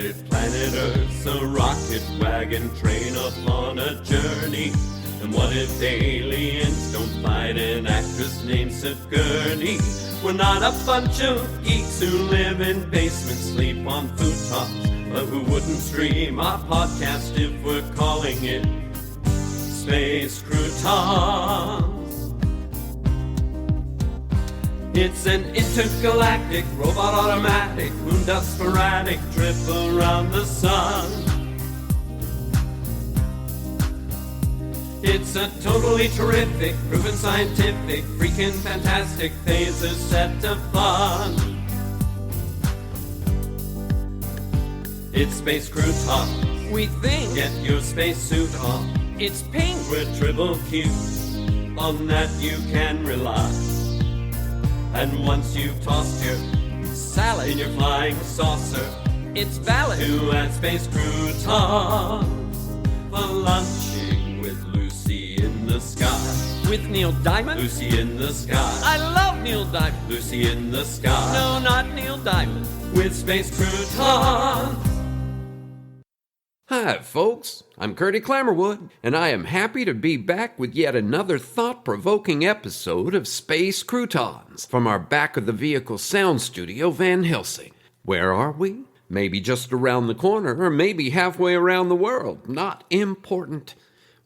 decided planet Earth's a rocket wagon train upon a journey. And what if aliens don't fight an actress named Sigourney? We're not a bunch of geeks who live in basements, sleep on futongs, but who wouldn't stream our podcast if we're calling it Space Croutons. It's an intergalactic, robot automatic, moon dust sporadic trip around the sun. It's a totally terrific, proven scientific, freaking fantastic phaser set to fun. It's Space Croutons. We think Get your spacesuit on. it's pink. We're triple Q, on that you can rely. And once you've tossed your Salad, in your flying saucer it's valid. to add Space Croutons for lunching with Lucy in the sky. With Neil Diamond? Lucy in the sky. I love Neil Diamond. Lucy in the sky. No, not Neil Diamond. With Space Croutons. Hi, folks. I'm Curdy Clammerwood, and I am happy to be back with yet another thought-provoking episode of Space Croutons from our back-of-the-vehicle sound studio, Van Helsing. Where are we? Maybe just around the corner, or maybe halfway around the world. Not important.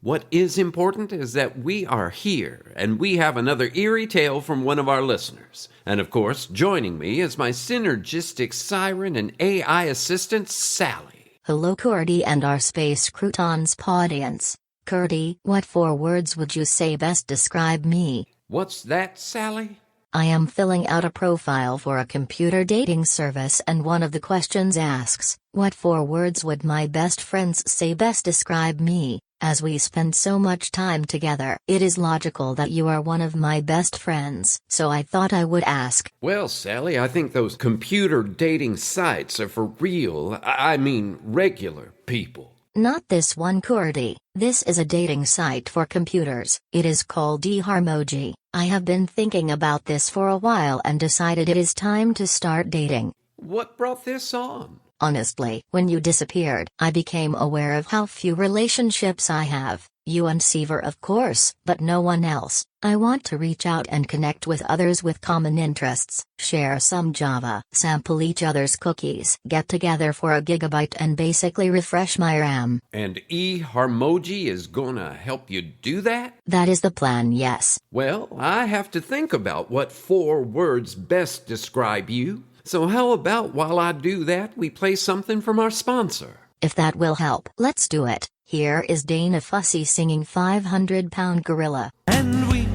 What is important is that we are here, and we have another eerie tale from one of our listeners. And of course, joining me is my synergistic siren and AI assistant, Sally. Hello Curdy and our Space Croutons audience. Curdy, what 4 words would you say best describe me? What's that, Sally? I am filling out a profile for a computer dating service and one of the questions asks, what 4 words would my best friends say best describe me? As we spend so much time together, it is logical that you are one of my best friends, so I thought I would ask. Well, Sally, I think those computer dating sites are for real, I mean regular people. Not this one, Curdy. This is a dating site for computers. It is called eHarmoji. I have been thinking about this for a while and decided it is time to start dating. What brought this on? Honestly, when you disappeared, I became aware of how few relationships I have. You and Seaver, of course, but no one else. I want to reach out and connect with others with common interests, share some Java, sample each other's cookies, get together for a gigabyte and basically refresh my RAM. And eHarmoji is gonna help you do that? That is the plan, yes. Well, I have to think about what 4 words best describe you. So how about while I do that, we play something from our sponsor? If that will help, let's do it. Here is Dana Fussy singing 500-Pound Gorilla. And we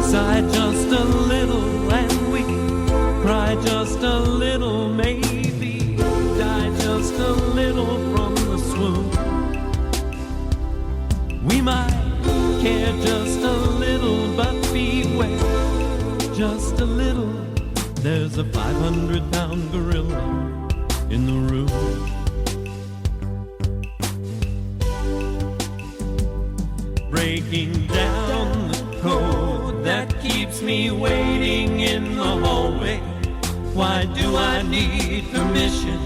sigh just a little, and we cry just a little, maybe die just a little from the swoon. We might care just a little, but beware, just a little. There's a 500-pound gorilla in the room. Breaking down the code that keeps me waiting in the hallway. Why do I need permission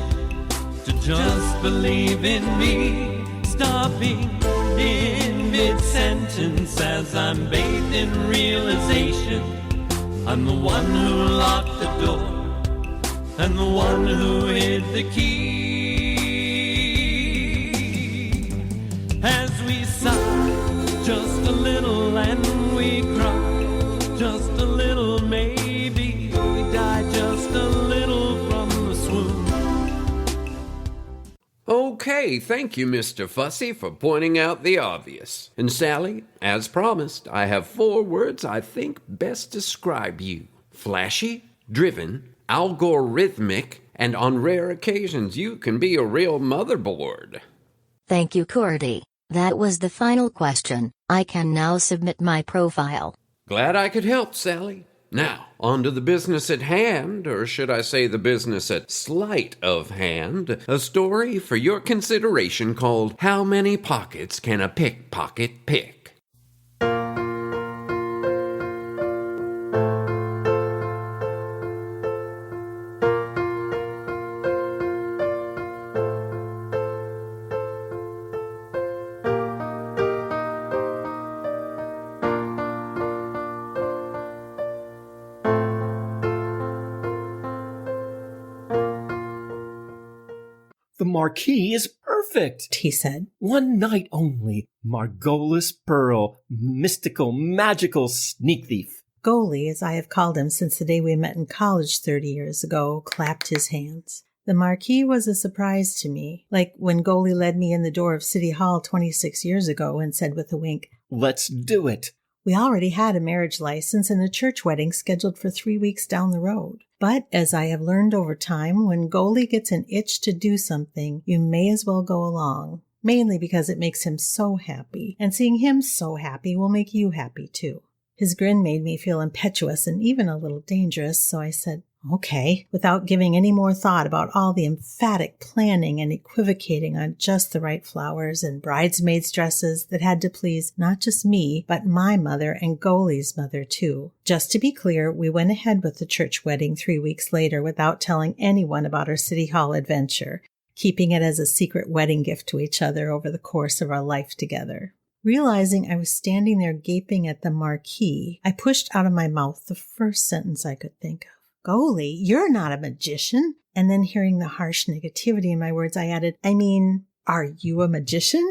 to just believe in me? Stopping in mid-sentence as I'm bathed in realization. I'm the one who locked the door and the one who hid the key. As we sigh just a little and we cry just a little, maybe we die just a little from the swoon. Okay, thank you, Mr. Fussy, for pointing out the obvious. And Sally, as promised, I have 4 words I think best describe you. Flashy, driven, algorithmic, and on rare occasions you can be a real motherboard. Thank you, Curdy. That was the final question. I can now submit my profile. Glad I could help, Sally. Now, on to the business at hand, or should I say the business at sleight of hand, a story for your consideration called How Many Pockets Can a Pickpocket Pick? marquee is perfect, he said. 1 night only. Margolis Pearl, mystical, magical sneak thief. Golie, as I have called him since the day we met in college 30 years ago, clapped his hands. The marquee was a surprise to me, like when Golie led me in the door of City Hall 26 years ago and said with a wink, "Let's do it." We already had a marriage license and a church wedding scheduled for 3 weeks down the road. But as I have learned over time, when Golie gets an itch to do something, you may as well go along, mainly because it makes him so happy, and seeing him so happy will make you happy too. His grin made me feel impetuous and even a little dangerous, so I said, "Okay," without giving any more thought about all the emphatic planning and equivocating on just the right flowers and bridesmaids' dresses that had to please not just me, but my mother and Golie's mother too. Just to be clear, we went ahead with the church wedding 3 weeks later without telling anyone about our City Hall adventure, keeping it as a secret wedding gift to each other over the course of our life together. Realizing I was standing there gaping at the marquee, I pushed out of my mouth the first sentence I could think of. "Golie, you're not a magician." And then hearing the harsh negativity in my words, I added, "I mean, are you a magician?"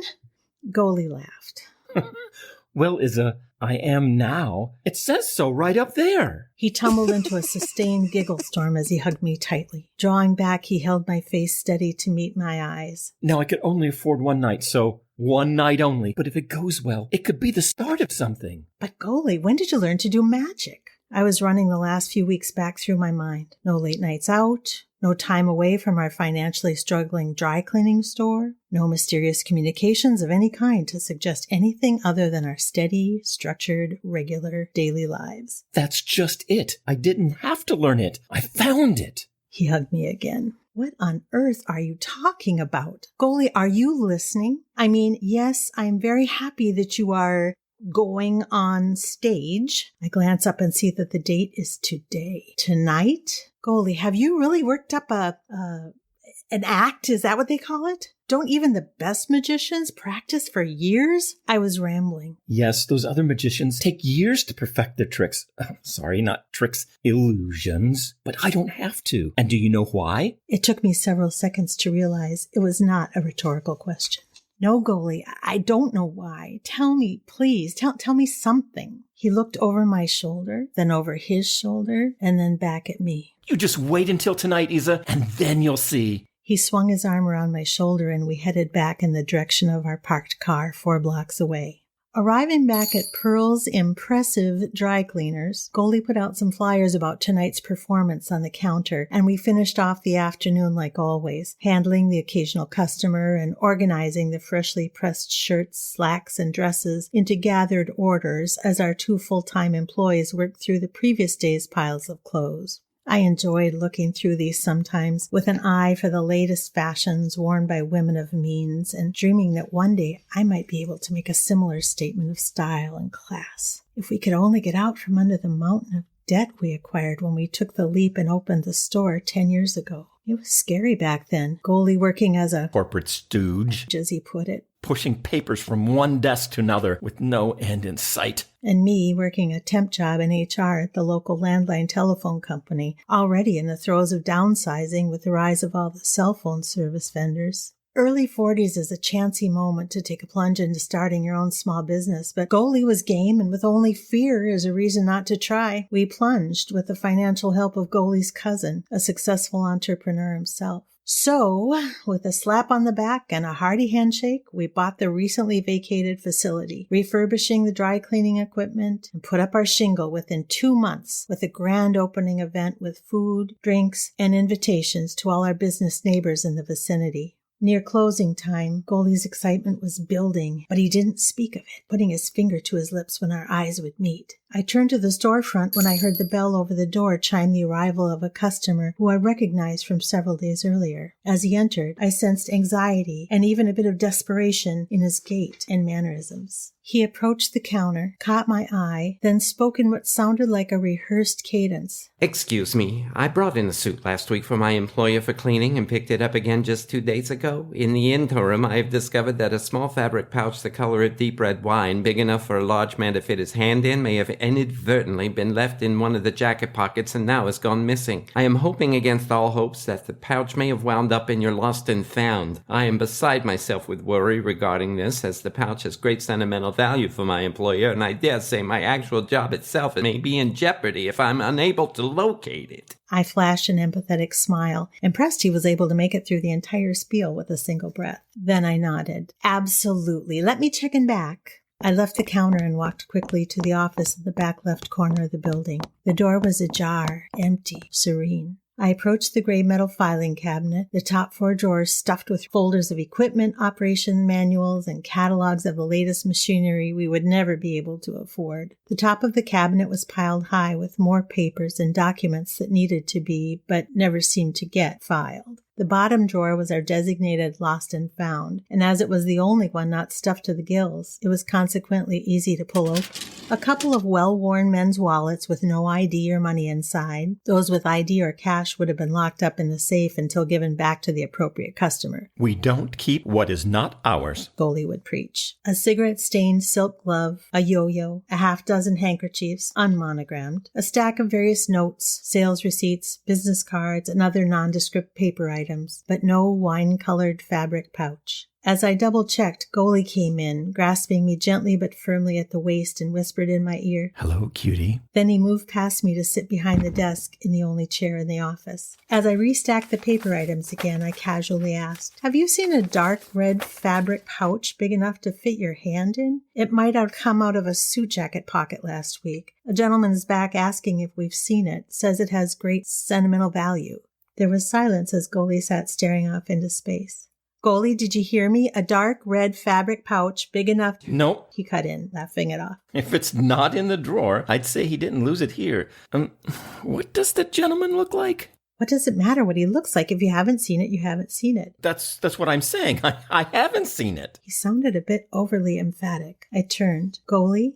Golie laughed. "Well, Izza, I am now. It says so right up there." He tumbled into a sustained giggle storm as he hugged me tightly. Drawing back, he held my face steady to meet my eyes. "Now, I could only afford 1 night, so 1 night only. But if it goes well, it could be the start of something." "But Golie, when did you learn to do magic?" I was running the last few weeks back through my mind. No late nights out, no time away from our financially struggling dry cleaning store, no mysterious communications of any kind to suggest anything other than our steady, structured, regular daily lives. "That's just it. I didn't have to learn it. I found it." He hugged me again. "What on earth are you talking about? Golie, are you listening? I mean, yes, I'm very happy that you are going on stage." I glance up and see that the date is today. Tonight? Golie, have you really worked up an act? Is that what they call it? Don't even the best magicians practice for years? I was rambling. "Yes, those other magicians take years to perfect their tricks. Sorry, not tricks, illusions. But I don't have to. And do you know why?" It took me several seconds to realize it was not a rhetorical question. "No, Golie, I don't know why. Tell me, please. Tell me something." He looked over my shoulder, then over his shoulder, and then back at me. "You just wait until tonight, Izza, and then you'll see." He swung his arm around my shoulder, and we headed back in the direction of our parked car 4 blocks away. Arriving back at Pearl's impressive dry cleaners, Golie put out some flyers about tonight's performance on the counter, and we finished off the afternoon like always, handling the occasional customer and organizing the freshly pressed shirts, slacks, and dresses into gathered orders as our 2 full-time employees worked through the previous day's piles of clothes. I enjoyed looking through these sometimes with an eye for the latest fashions worn by women of means and dreaming that one day I might be able to make a similar statement of style and class. If we could only get out from under the mountain of debt we acquired when we took the leap and opened the store 10 years ago. It was scary back then, Golie working as a corporate stooge, as he put it, pushing papers from one desk to another with no end in sight. And me working a temp job in HR at the local landline telephone company, already in the throes of downsizing with the rise of all the cell phone service vendors. Early 40s is a chancy moment to take a plunge into starting your own small business, but Golie was game, and with only fear as a reason not to try, we plunged with the financial help of Golie's cousin, a successful entrepreneur himself. So, with a slap on the back and a hearty handshake, we bought the recently vacated facility, refurbishing the dry cleaning equipment, and put up our shingle within 2 months with a grand opening event with food, drinks, and invitations to all our business neighbors in the vicinity. Near closing time, Golie's excitement was building, but he didn't speak of it, putting his finger to his lips when our eyes would meet. I turned to the storefront when I heard the bell over the door chime the arrival of a customer who I recognized from several days earlier. As he entered, I sensed anxiety and even a bit of desperation in his gait and mannerisms. He approached the counter, caught my eye, then spoke in what sounded like a rehearsed cadence. "Excuse me, I brought in a suit last week for my employer for cleaning and picked it up again just 2 days ago. In the interim, I have discovered that a small fabric pouch the color of deep red wine, big enough for a large man to fit his hand in, may have inadvertently been left in one of the jacket pockets and now has gone missing. I am hoping against all hopes that the pouch may have wound up in your lost and found. I am beside myself with worry regarding this, as the pouch has great sentimental value for my employer, and I dare say my actual job itself may be in jeopardy if I'm unable to locate it. I flashed an empathetic smile, impressed he was able to make it through the entire spiel with a single breath. Then I nodded. Absolutely. Let me check in back. I left the counter and walked quickly to the office at the back left corner of the building. The door was ajar, empty, serene. I approached the gray metal filing cabinet, the top 4 drawers stuffed with folders of equipment, operation manuals, and catalogs of the latest machinery we would never be able to afford. The top of the cabinet was piled high with more papers and documents that needed to be, but never seemed to get, filed. The bottom drawer was our designated lost and found, and as it was the only one not stuffed to the gills, it was consequently easy to pull open. A couple of well-worn men's wallets with no ID or money inside. Those with ID or cash would have been locked up in the safe until given back to the appropriate customer. We don't keep what is not ours, Golie would preach. A cigarette-stained silk glove, a yo-yo, a half-dozen handkerchiefs, unmonogrammed, a stack of various notes, sales receipts, business cards, and other nondescript paper items, but no wine-colored fabric pouch. As I double-checked, Golie came in, grasping me gently but firmly at the waist and whispered in my ear, "Hello, cutie." Then he moved past me to sit behind the desk in the only chair in the office. As I restacked the paper items again, I casually asked, "Have you seen a dark red fabric pouch big enough to fit your hand in? It might have come out of a suit jacket pocket last week. A gentleman's back asking if we've seen it, says it has great sentimental value." There was silence as Golie sat staring off into space. "Golie, did you hear me? A dark red fabric pouch big enough to—" Nope. He cut in, laughing it off. If it's not in the drawer, I'd say he didn't lose it here. What does the gentleman look like? What does it matter what he looks like? If you haven't seen it, you haven't seen it. That's what I'm saying. I haven't seen it. He sounded a bit overly emphatic. I turned. "Golie,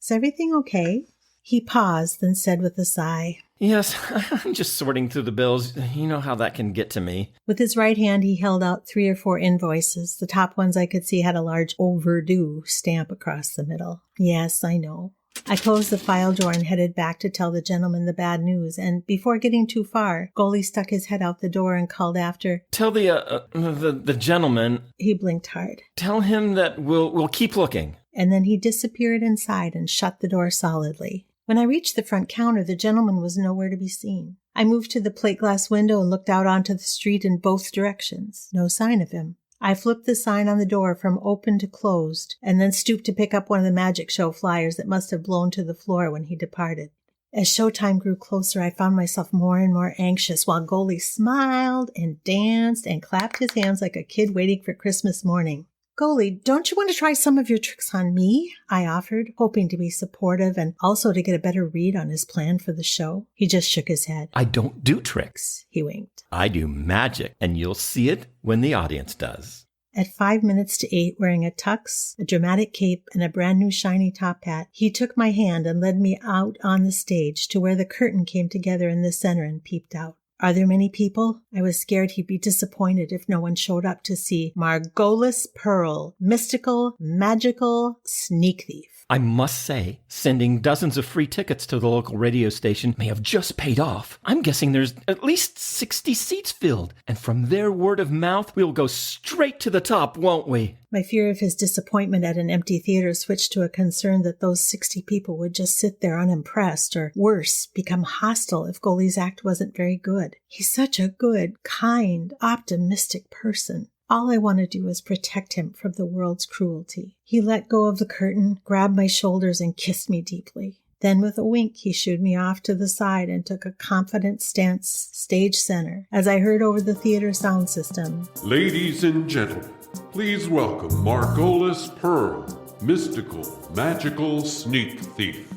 is everything okay?" He paused, then said with a sigh, "Yes, I'm just sorting through the bills. You know how that can get to me." With his right hand, he held out 3 or 4 invoices. The top ones I could see had a large overdue stamp across the middle. "Yes, I know." I closed the file drawer and headed back to tell the gentleman the bad news, and before getting too far, Golie stuck his head out the door and called after, "Tell the gentleman." He blinked hard. "Tell him that we'll keep looking." And then he disappeared inside and shut the door solidly. When I reached the front counter, the gentleman was nowhere to be seen. I moved to the plate glass window and looked out onto the street in both directions. No sign of him. I flipped the sign on the door from open to closed, and then stooped to pick up one of the magic show flyers that must have blown to the floor when he departed. As showtime grew closer, I found myself more and more anxious while Golie smiled and danced and clapped his hands like a kid waiting for Christmas morning. "Golie, don't you want to try some of your tricks on me?" I offered, hoping to be supportive and also to get a better read on his plan for the show. He just shook his head. "I don't do tricks," he winked. "I do magic, and you'll see it when the audience does." At 5 minutes to 8, wearing a tux, a dramatic cape, and a brand new shiny top hat, he took my hand and led me out on the stage to where the curtain came together in the center and peeped out. Are there many people? I was scared he'd be disappointed if no one showed up to see Margolis Pearl, mystical, magical sneak thief. I must say, sending dozens of free tickets to the local radio station may have just paid off. I'm guessing there's at least 60 seats filled, and from their word of mouth, we'll go straight to the top, won't we? My fear of his disappointment at an empty theater switched to a concern that those 60 people would just sit there unimpressed, or worse, become hostile if Golie's act wasn't very good. He's such a good, kind, optimistic person. All I want to do is protect him from the world's cruelty. He let go of the curtain, grabbed my shoulders, and kissed me deeply. Then with a wink, he shooed me off to the side and took a confident stance stage center as I heard over the theater sound system. "Ladies and gentlemen, please welcome Margolis Pearl, mystical, magical sneak thief."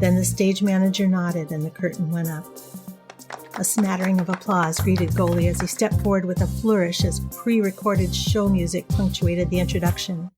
Then the stage manager nodded and the curtain went up. A smattering of applause greeted Golie as he stepped forward with a flourish as pre-recorded show music punctuated the introduction.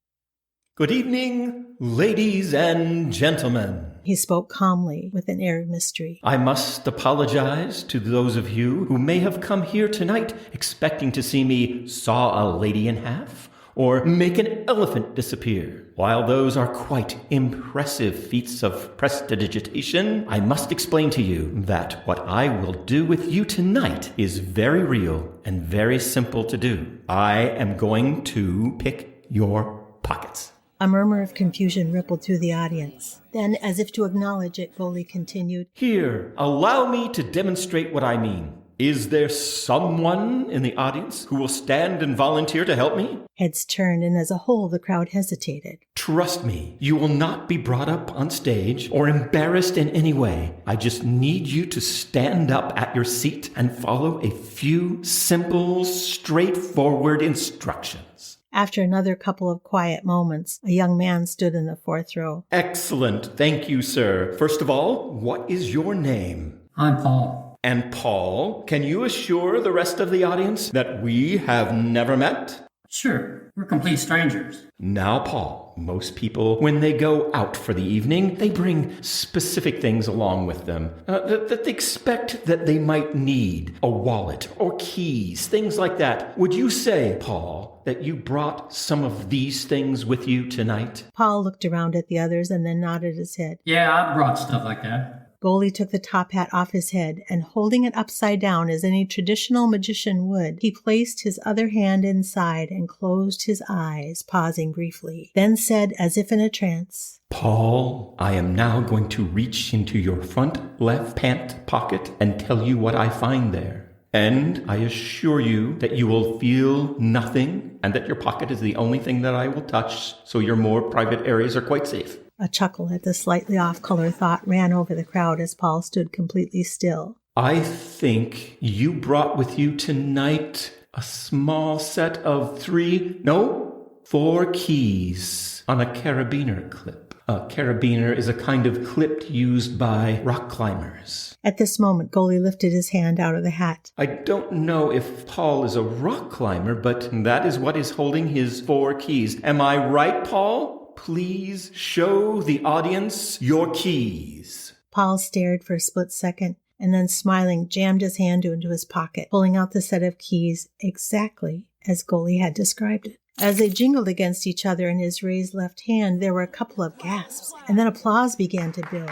"Good evening, ladies and gentlemen." He spoke calmly with an air of mystery. "I must apologize to those of you who may have come here tonight expecting to see me saw a lady in half or make an elephant disappear. While those are quite impressive feats of prestidigitation, I must explain to you that what I will do with you tonight is very real and very simple to do. I am going to pick your pockets. A murmur of confusion rippled through the audience. Then, as if to acknowledge it, Golie continued, Here, allow me to demonstrate what I mean. Is there someone in the audience who will stand and volunteer to help me? Heads turned, and as a whole, the crowd hesitated. Trust me, you will not be brought up on stage or embarrassed in any way. I just need you to stand up at your seat and follow a few simple, straightforward instructions. After another couple of quiet moments, a young man stood in the fourth row. Excellent. Thank you, sir. First of all, what is your name? I'm Paul. And Paul, can you assure the rest of the audience that we have never met? Sure, we're complete strangers. Now, Paul, most people, when they go out for the evening, they bring specific things along with them that they expect that they might need. A wallet or keys, things like that. Would you say, Paul, that you brought some of these things with you tonight? Paul looked around at the others and then nodded his head. Yeah, I brought stuff like that. Golie took the top hat off his head, and holding it upside down as any traditional magician would, he placed his other hand inside and closed his eyes, pausing briefly, then said as if in a trance, Paul, I am now going to reach into your front left pant pocket and tell you what I find there. And I assure you that you will feel nothing and that your pocket is the only thing that I will touch, so your more private areas are quite safe. A chuckle at the slightly off-color thought ran over the crowd as Paul stood completely still. I think you brought with you tonight a small set of 4 keys on a carabiner clip. A carabiner is a kind of clip used by rock climbers. At this moment, Golie lifted his hand out of the hat. I don't know if Paul is a rock climber, but that is what is holding his 4 keys. Am I right, Paul? Please show the audience your keys. Paul stared for a split second, and then smiling, jammed his hand into his pocket, pulling out the set of keys exactly as Golie had described it. As they jingled against each other in his raised left hand, there were a couple of gasps, and then applause began to build.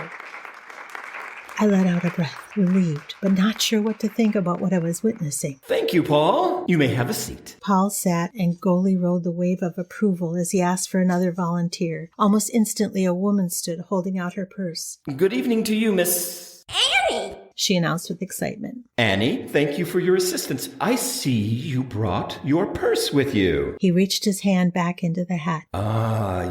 I let out a breath, relieved, but not sure what to think about what I was witnessing. Thank you, Paul. You may have a seat. Paul sat, and Golie rode the wave of approval as he asked for another volunteer. Almost instantly, a woman stood, holding out her purse. Good evening to you, Miss Annie, she announced with excitement. Annie, thank you for your assistance. I see you brought your purse with you. He reached his hand back into the hat.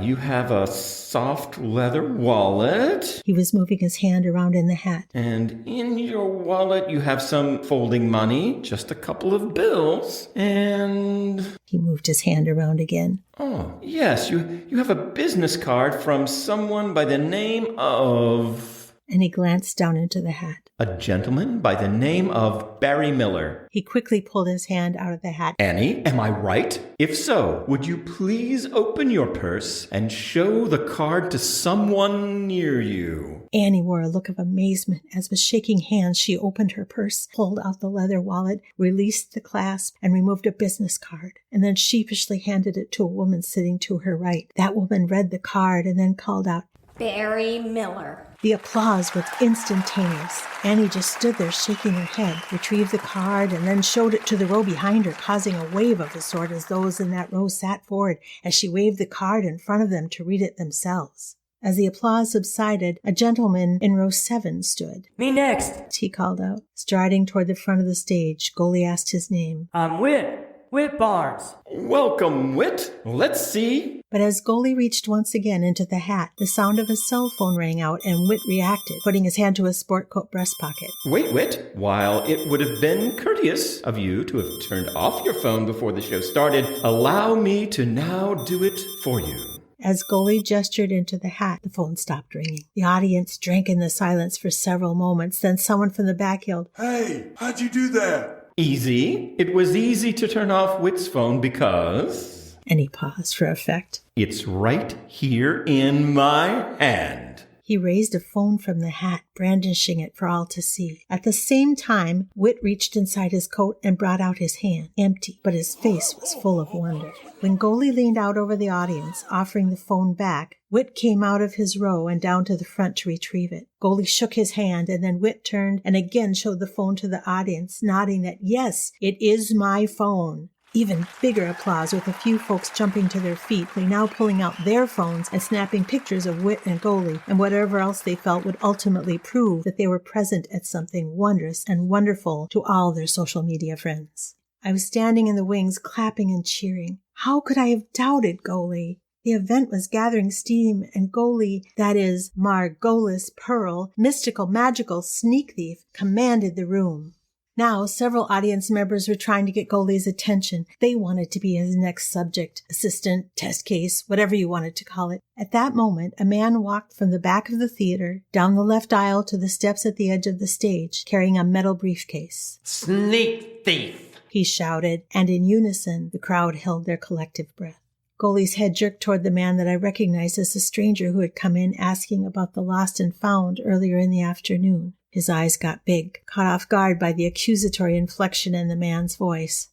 You have a soft leather wallet. He was moving his hand around in the hat. And in your wallet, you have some folding money, just a couple of bills, and... He moved his hand around again. Oh, yes, you have a business card from someone by the name of... And he glanced down into the hat. A gentleman by the name of Barry Miller. He quickly pulled his hand out of the hat. Annie, am I right? If so, would you please open your purse and show the card to someone near you? Annie wore a look of amazement as with shaking hands she opened her purse, pulled out the leather wallet, released the clasp, and removed a business card, and then sheepishly handed it to a woman sitting to her right. That woman read the card and then called out, Barry Miller. The applause was instantaneous. Annie just stood there shaking her head, retrieved the card, and then showed it to the row behind her, causing a wave of the sort as those in that row sat forward as she waved the card in front of them to read it themselves. As the applause subsided, a gentleman in row 7 stood. Me next, He called out. Striding toward the front of the stage, Golie asked his name. I'm Whit Barnes. Welcome, Whit. Let's see. But as Golie reached once again into the hat, the sound of a cell phone rang out and Whit reacted, putting his hand to his sport coat breast pocket. Wait, Whit. While it would have been courteous of you to have turned off your phone before the show started, allow me to now do it for you. As Golie gestured into the hat, the phone stopped ringing. The audience drank in the silence for several moments. Then someone from the back yelled, Hey, how'd you do that? Easy. It was easy to turn off Whit's phone because... And he paused for effect. It's right here in my hand. He raised a phone from the hat, brandishing it for all to see. At the same time, Whit reached inside his coat and brought out his hand, empty, but his face was full of wonder. When Golie leaned out over the audience, offering the phone back, Whit came out of his row and down to the front to retrieve it. Golie shook his hand, and then Whit turned and again showed the phone to the audience, nodding that, yes, it is my phone. Even bigger applause, with a few folks jumping to their feet, they now pulling out their phones and snapping pictures of Whit and Golie, and whatever else they felt would ultimately prove that they were present at something wondrous and wonderful to all their social media friends. I was standing in the wings, clapping and cheering. How could I have doubted Golie? The event was gathering steam, and Golie, that is, Margolis Pearl, mystical, magical sneak thief, commanded the room. Now, several audience members were trying to get Golie's attention. They wanted to be his next subject, assistant, test case, whatever you wanted to call it. At that moment, a man walked from the back of the theater, down the left aisle to the steps at the edge of the stage, carrying a metal briefcase. Sneak thief! He shouted, and in unison, the crowd held their collective breath. Golie's head jerked toward the man that I recognized as the stranger who had come in asking about the lost and found earlier in the afternoon. His eyes got big, caught off guard by the accusatory inflection in the man's voice.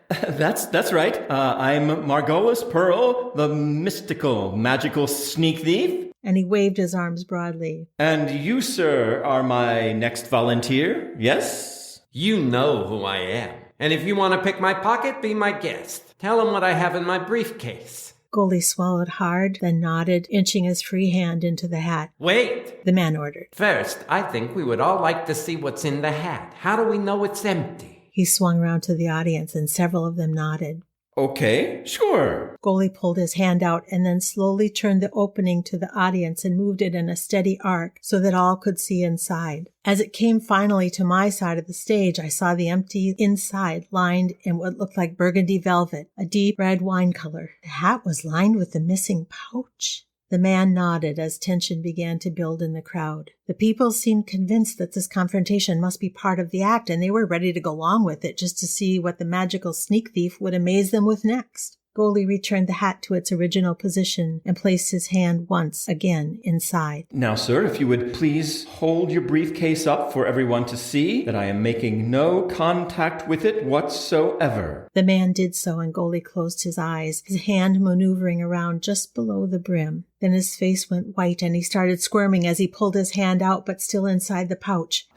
That's right. I'm Margolis Pearl, the mystical, magical sneak thief. And he waved his arms broadly. And you, sir, are my next volunteer, yes? You know who I am. And if you want to pick my pocket, be my guest. Tell him what I have in my briefcase. Golie swallowed hard, then nodded, inching his free hand into the hat. Wait! The man ordered. First, I think we would all like to see what's in the hat. How do we know it's empty? He swung round to the audience, and several of them nodded. Okay, sure. Golie pulled his hand out and then slowly turned the opening to the audience and moved it in a steady arc so that all could see inside. As it came finally to my side of the stage, I saw the empty inside lined in what looked like burgundy velvet, a deep red wine color. The hat was lined with the missing pouch. The man nodded as tension began to build in the crowd. The people seemed convinced that this confrontation must be part of the act, and they were ready to go along with it just to see what the magical sneak thief would amaze them with next. Golie returned the hat to its original position and placed his hand once again inside. Now, sir, if you would please hold your briefcase up for everyone to see that I am making no contact with it whatsoever. The man did so, and Golie closed his eyes, his hand maneuvering around just below the brim. Then his face went white, and he started squirming as he pulled his hand out, but still inside the pouch.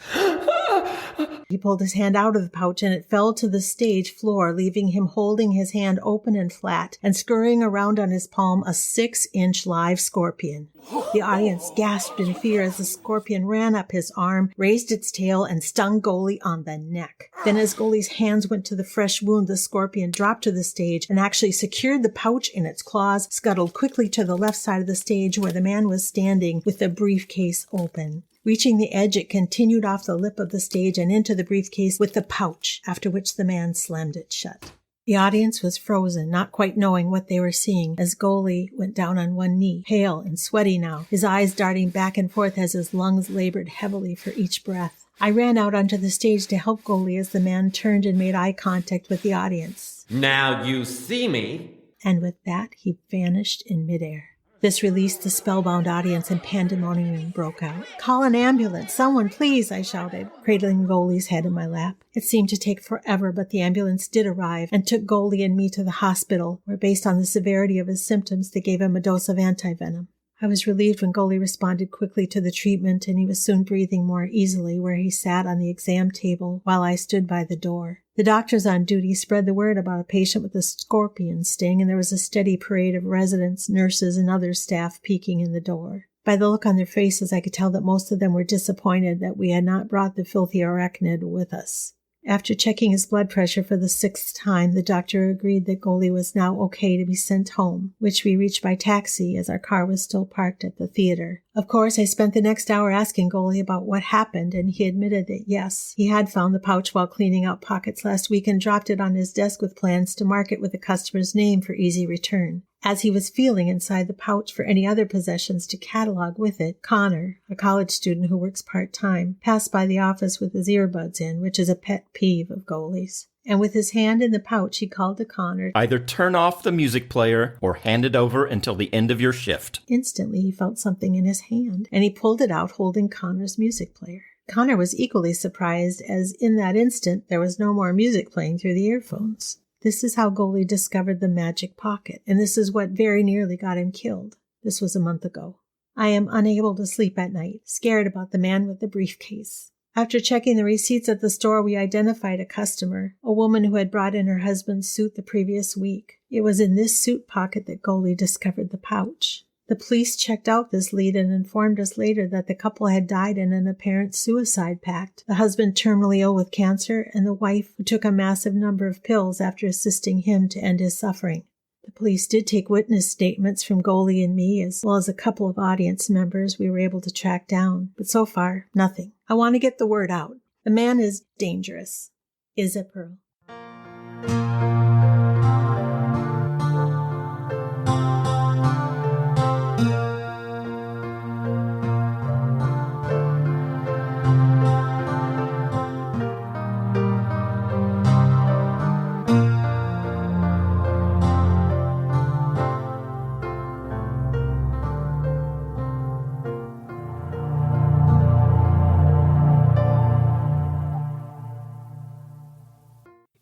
He pulled his hand out of the pouch, and it fell to the stage floor, leaving him holding his hand open and flat, and scurrying around on his palm a 6-inch live scorpion. The audience gasped in fear as the scorpion ran up his arm, raised its tail, and stung Golie on the neck. Then as Golie's hands went to the fresh wound, the scorpion dropped to the stage and actually secured the pouch in its claws, scuttled quickly to the left side of the stage where the man was standing with the briefcase open. Reaching the edge, it continued off the lip of the stage and into the briefcase with the pouch, after which the man slammed it shut. The audience was frozen, not quite knowing what they were seeing, as Golie went down on one knee, pale and sweaty now, his eyes darting back and forth as his lungs labored heavily for each breath. I ran out onto the stage to help Golie as the man turned and made eye contact with the audience. Now you see me. And with that, he vanished in midair. This released the spellbound audience, and pandemonium broke out. "Call an ambulance! Someone, please!" I shouted, cradling Golie's head in my lap. It seemed to take forever, but the ambulance did arrive and took Golie and me to the hospital, where, based on the severity of his symptoms, they gave him a dose of antivenom. I was relieved when Golie responded quickly to the treatment, and he was soon breathing more easily where he sat on the exam table while I stood by the door. The doctors on duty spread the word about a patient with a scorpion sting, and there was a steady parade of residents, nurses, and other staff peeking in the door. By the look on their faces, I could tell that most of them were disappointed that we had not brought the filthy arachnid with us. After checking his blood pressure for the 6th time, the doctor agreed that Golie was now okay to be sent home, which we reached by taxi as our car was still parked at the theater. Of course, I spent the next hour asking Golie about what happened, and he admitted that yes, he had found the pouch while cleaning out pockets last week and dropped it on his desk with plans to mark it with the customer's name for easy return. As he was feeling inside the pouch for any other possessions to catalog with it, Connor, a college student who works part-time, passed by the office with his earbuds in, which is a pet peeve of Golie's. And with his hand in the pouch, he called to Connor. Either turn off the music player or hand it over until the end of your shift. Instantly, he felt something in his hand, and he pulled it out, holding Connor's music player. Connor was equally surprised, as in that instant there was no more music playing through the earphones. This is how Golie discovered the magic pocket, and this is what very nearly got him killed. This was a month ago. I am unable to sleep at night, scared about the man with the briefcase. After checking the receipts at the store, we identified a customer, a woman who had brought in her husband's suit the previous week. It was in this suit pocket that Golie discovered the pouch. The police checked out this lead and informed us later that the couple had died in an apparent suicide pact, the husband terminally ill with cancer, and the wife who took a massive number of pills after assisting him to end his suffering. The police did take witness statements from Golie and me, as well as a couple of audience members we were able to track down, but so far, nothing. I want to get the word out. The man is dangerous. Izza Pearl.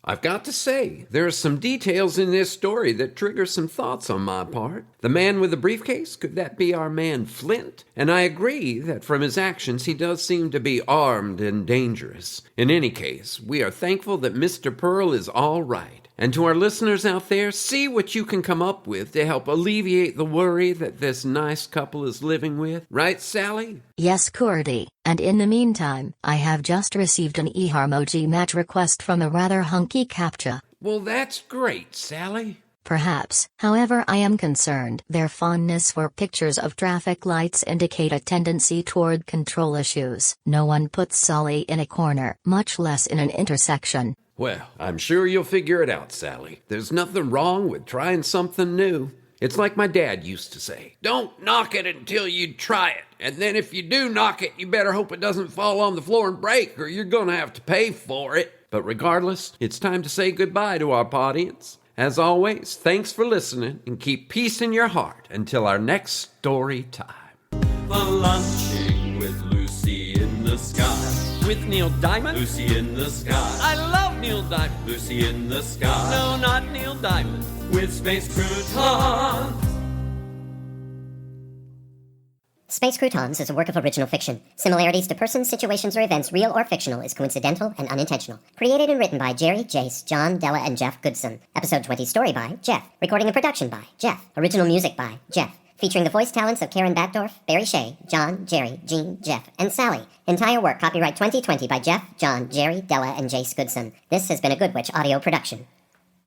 I've got to say, there are some details in this story that trigger some thoughts on my part. The man with the briefcase, could that be our man Flint? And I agree that from his actions he does seem to be armed and dangerous. In any case, we are thankful that Mr. Pearl is all right. And to our listeners out there, see what you can come up with to help alleviate the worry that this nice couple is living with. Right, Sally? Yes, Cordy. And in the meantime, I have just received an eHarmoji match request from a rather hunky CAPTCHA. Well, that's great, Sally. Perhaps, however, I am concerned their fondness for pictures of traffic lights indicate a tendency toward control issues. No one puts Sully in a corner, much less in an intersection. Well, I'm sure you'll figure it out, Sally. There's nothing wrong with trying something new. It's like my dad used to say, don't knock it until you try it. And then if you do knock it, you better hope it doesn't fall on the floor and break, or you're going to have to pay for it. But regardless, it's time to say goodbye to our audience. As always, thanks for listening, and keep peace in your heart until our next story time. For lunching with Lucy in the sky. With Neil Diamond? Lucy in the sky. I love Neil Diamond. Lucy in the sky. No, not Neil Diamond. With Space Croutons. Space Croutons is a work of original fiction. Similarities to persons, situations, or events, real or fictional, is coincidental and unintentional. Created and written by Jerry, Jace, John, Della, and Jeff Goodson. Episode 20 story by Jeff. Recording and production by Jeff. Original music by Jeff. Featuring the voice talents of Karen Backdorf, Barry Shea, John, Jerry, Jean, Jeff, and Sally. Entire work copyright 2020 by Jeff, John, Jerry, Della, and Jace Goodson. This has been a Good Witch audio production.